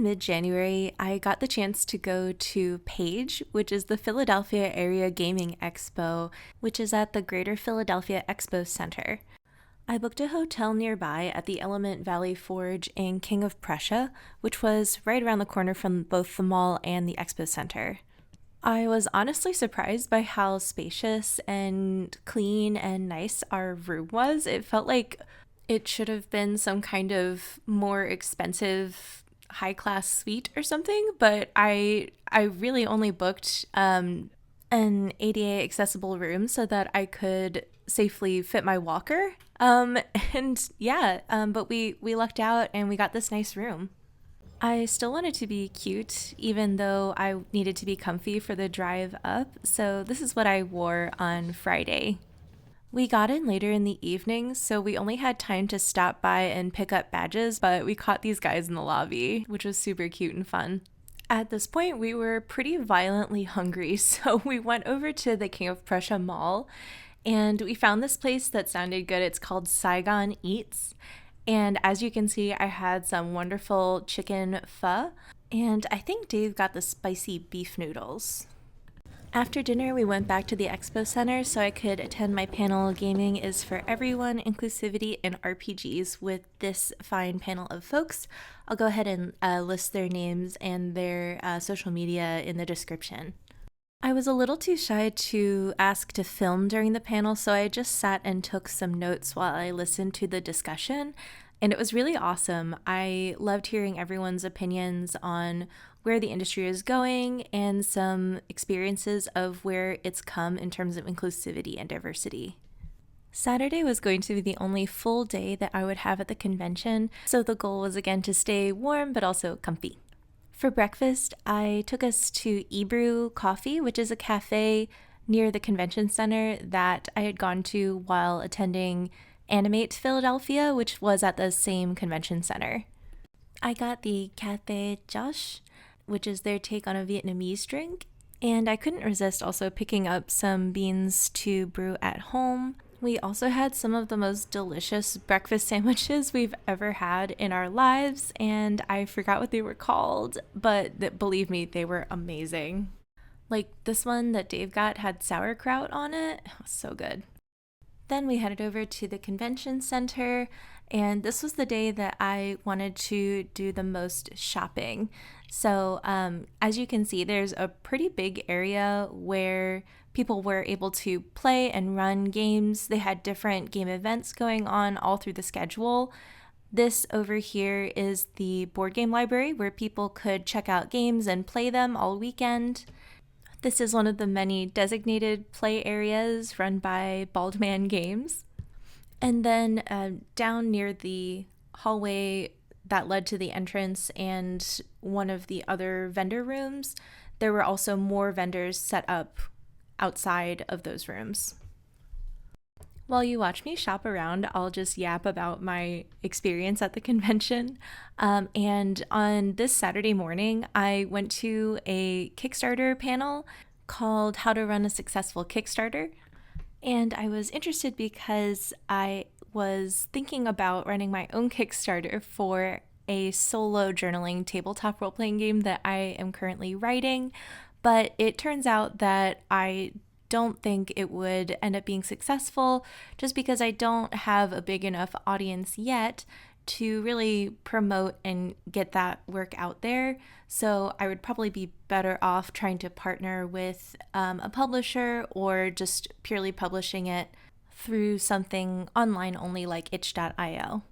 mid-January, I got the chance to go to PAGE, which is the Philadelphia Area Gaming Expo, which is at the Greater Philadelphia Expo Center. I booked a hotel nearby at the Element Valley Forge in King of Prussia, which was right around the corner from both the mall and the Expo Center. I was honestly surprised by how spacious and clean and nice our room was. It felt like it should have been some kind of more expensive high class suite or something, but I really only booked an ADA accessible room so that I could safely fit my walker. But we lucked out and we got this nice room. I still wanted to be cute, even though I needed to be comfy for the drive up, so this is what I wore on Friday. We got in later in the evening, so we only had time to stop by and pick up badges, but we caught these guys in the lobby, which was super cute and fun. At this point, we were pretty violently hungry, so we went over to the King of Prussia Mall, and we found this place that sounded good. It's called Saigon Eats. And as you can see, I had some wonderful chicken pho, and I think Dave got the spicy beef noodles. After dinner, we went back to the Expo Center so I could attend my panel Gaming is for Everyone, Inclusivity in RPGs with this fine panel of folks. I'll go ahead and list their names and their social media in the description. I was a little too shy to ask to film during the panel, so I just sat and took some notes while I listened to the discussion, and it was really awesome. I loved hearing everyone's opinions on where the industry is going and some experiences of where it's come in terms of inclusivity and diversity. Saturday was going to be the only full day that I would have at the convention, so the goal was again to stay warm but also comfy. For breakfast, I took us to eBrew Coffee, which is a cafe near the convention center that I had gone to while attending Animate Philadelphia, which was at the same convention center. I got the Cafe Josh, which is their take on a Vietnamese drink, and I couldn't resist also picking up some beans to brew at home. We also had some of the most delicious breakfast sandwiches we've ever had in our lives, and I forgot what they were called, but believe me, they were amazing. Like this one that Dave got had sauerkraut on it. It was so good. Then we headed over to the convention center, and this was the day that I wanted to do the most shopping. So as you can see, there's a pretty big area where people were able to play and run games. They had different game events going on all through the schedule. This over here is the board game library where people could check out games and play them all weekend. This is one of the many designated play areas run by Baldman Games. And then down near the hallway that led to the entrance and one of the other vendor rooms, there were also more vendors set up outside of those rooms. While you watch me shop around, I'll just yap about my experience at the convention. And on this Saturday morning, I went to a Kickstarter panel called How to Run a Successful Kickstarter. And I was interested because I was thinking about running my own Kickstarter for a solo journaling tabletop role-playing game that I am currently writing, but it turns out that I don't think it would end up being successful just because I don't have a big enough audience yet to really promote and get that work out there. So I would probably be better off trying to partner with a publisher or just purely publishing it through something online only like itch.io.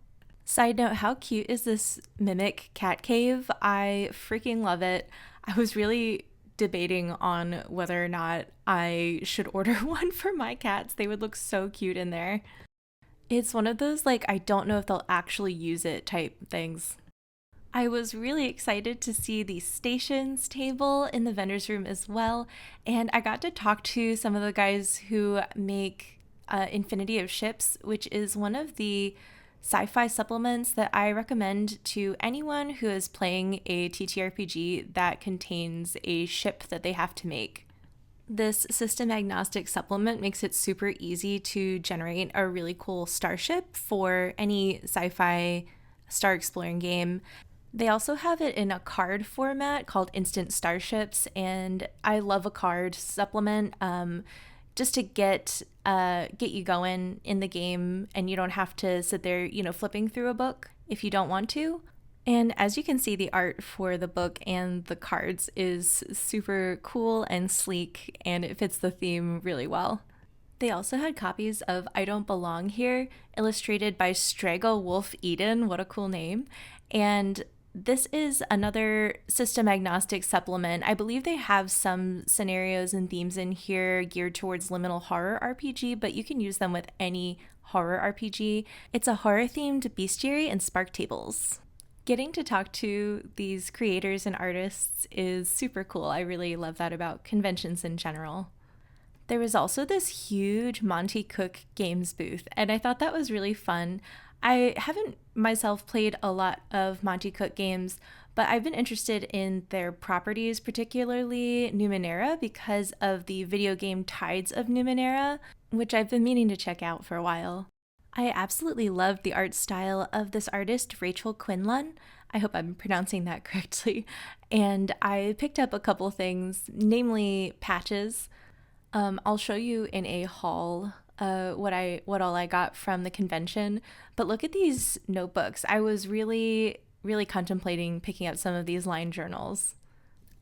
Side note, how cute is this mimic cat cave? I freaking love it. I was really debating on whether or not I should order one for my cats. They would look so cute in there. It's one of those, like, I don't know if they'll actually use it type things. I was really excited to see the stations table in the vendor's room as well, and I got to talk to some of the guys who make Infinity of Ships, which is one of the sci-fi supplements that I recommend to anyone who is playing a TTRPG that contains a ship that they have to make. This system agnostic supplement makes it super easy to generate a really cool starship for any sci-fi star exploring game. They also have it in a card format called Instant Starships, and I love a card supplement just to get you going in the game, and you don't have to sit there, flipping through a book if you don't want to. And as you can see, the art for the book and the cards is super cool and sleek, and it fits the theme really well. They also had copies of I Don't Belong Here, illustrated by Strega Wolf Eden. What a cool name. And this is another system agnostic supplement. I believe they have some scenarios and themes in here geared towards liminal horror RPG, but you can use them with any horror RPG. It's a horror themed bestiary and spark tables. Getting to talk to these creators and artists is super cool. I really love that about conventions in general. There was also this huge Monty Cook games booth, and I thought that was really fun. I haven't myself played a lot of Monty Cook games, but I've been interested in their properties, particularly Numenera, because of the video game Tides of Numenera, which I've been meaning to check out for a while. I absolutely loved the art style of this artist, Rachel Quinlan. I hope I'm pronouncing that correctly. And I picked up a couple things, namely patches. I'll show you in a haul what all I got from the convention. But look at these notebooks. I was really, really contemplating picking up some of these line journals.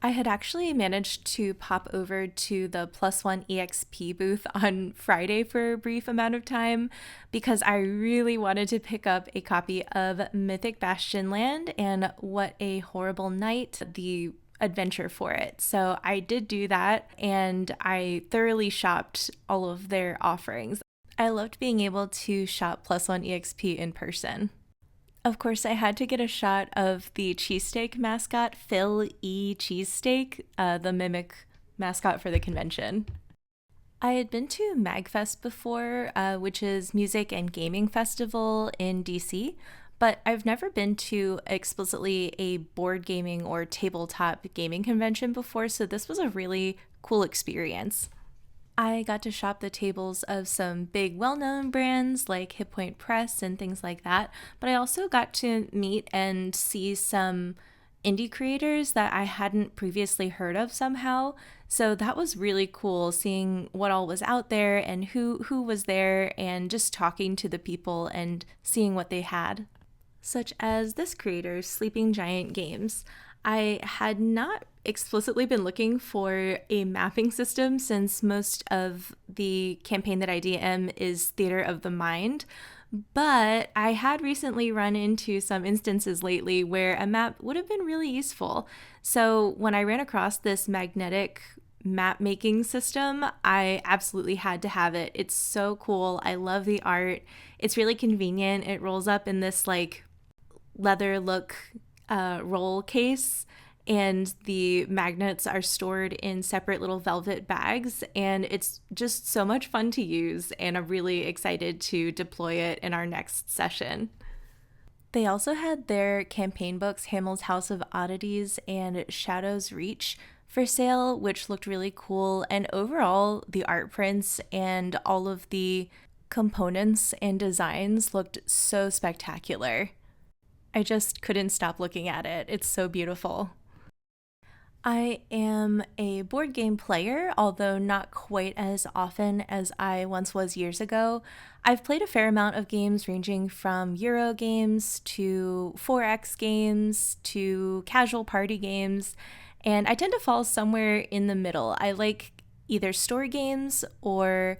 I had actually managed to pop over to the Plus One EXP booth on Friday for a brief amount of time because I really wanted to pick up a copy of Mythic Bastionland and What a Horrible Night, the adventure for it. So I did do that, and I thoroughly shopped all of their offerings. I loved being able to shop Plus One EXP in person. Of course, I had to get a shot of the cheesesteak mascot, Phil E. Cheesesteak, the mimic mascot for the convention. I had been to MagFest before, which is music and gaming festival in DC, but I've never been to explicitly a board gaming or tabletop gaming convention before, so this was a really cool experience. I got to shop the tables of some big well-known brands like Hit Point Press and things like that, but I also got to meet and see some indie creators that I hadn't previously heard of somehow. So that was really cool, seeing what all was out there and who was there, and just talking to the people and seeing what they had. Such as this creator, Sleeping Giant Games. I had not explicitly been looking for a mapping system since most of the campaign that I DM is Theater of the Mind, but I had recently run into some instances lately where a map would have been really useful. So when I ran across this magnetic map making system, I absolutely had to have it. It's so cool. I love the art. It's really convenient. It rolls up in this like leather look roll case, and the magnets are stored in separate little velvet bags, and it's just so much fun to use, and I'm really excited to deploy it in our next session. They also had their campaign books, Hamill's House of Oddities and Shadow's Reach, for sale, which looked really cool, and overall the art prints and all of the components and designs looked so spectacular. I just couldn't stop looking at it. It's so beautiful. I am a board game player, although not quite as often as I once was years ago. I've played a fair amount of games ranging from Euro games to 4X games to casual party games, and I tend to fall somewhere in the middle. I like either story games, or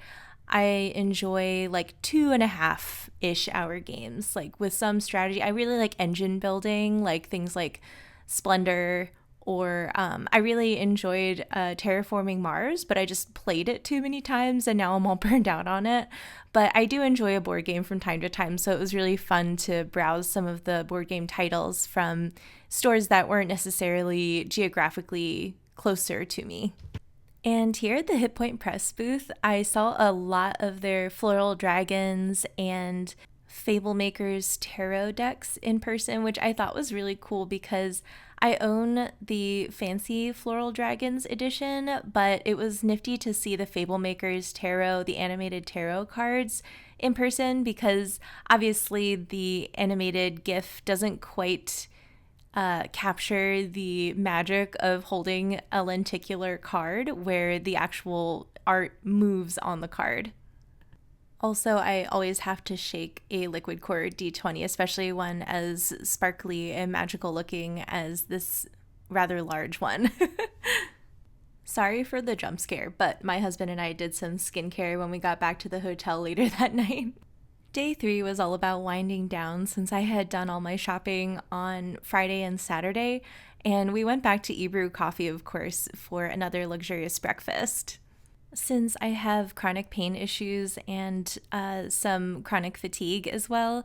I enjoy like 2.5-ish hour games, like with some strategy. I really like engine building, like things like Splendor, or I really enjoyed Terraforming Mars, but I just played it too many times and now I'm all burned out on it. But I do enjoy a board game from time to time, so it was really fun to browse some of the board game titles from stores that weren't necessarily geographically closer to me. And here at the Hit Point Press booth, I saw a lot of their Floral Dragons and Fable Makers tarot decks in person, which I thought was really cool because I own the fancy Floral Dragons edition, but it was nifty to see the Fable Makers tarot, the animated tarot cards in person, because obviously the animated GIF doesn't quite capture the magic of holding a lenticular card where the actual art moves on the card. Also, I always have to shake a liquid core D20, especially one as sparkly and magical looking as this rather large one. Sorry for the jump scare, but my husband and I did some skincare when we got back to the hotel later that night. Day 3 was all about winding down since I had done all my shopping on Friday and Saturday, and we went back to Ebrew Coffee, of course, for another luxurious breakfast. Since I have chronic pain issues and some chronic fatigue as well,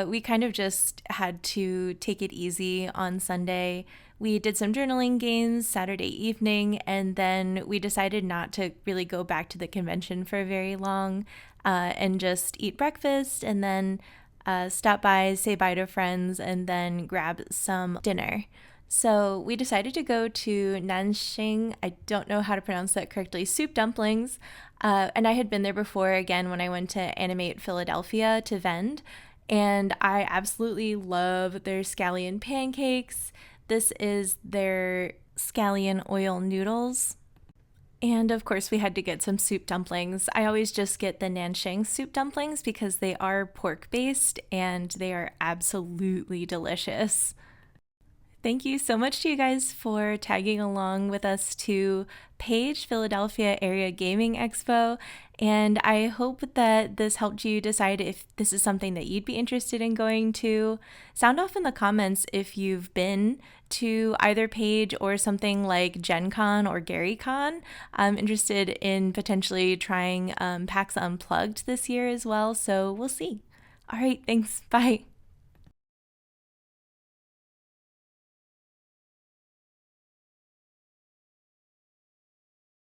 we kind of just had to take it easy on Sunday. We did some journaling games Saturday evening, and then we decided not to really go back to the convention for very long and just eat breakfast and then stop by, say bye to friends, and then grab some dinner. So we decided to go to Nanxing. I don't know how to pronounce that correctly. Soup dumplings. And I had been there before, again, when I went to Animate Philadelphia to vend. And I absolutely love their scallion pancakes. This is their scallion oil noodles. And of course, we had to get some soup dumplings. I always just get the Nanxing soup dumplings because they are pork-based and they are absolutely delicious. Thank you so much to you guys for tagging along with us to Page Philadelphia Area Gaming Expo. And I hope that this helped you decide if this is something that you'd be interested in going to. Sound off in the comments if you've been to either Page or something like Gen Con or GaryCon. I'm interested in potentially trying PAX Unplugged this year as well, so we'll see. All right, thanks. Bye.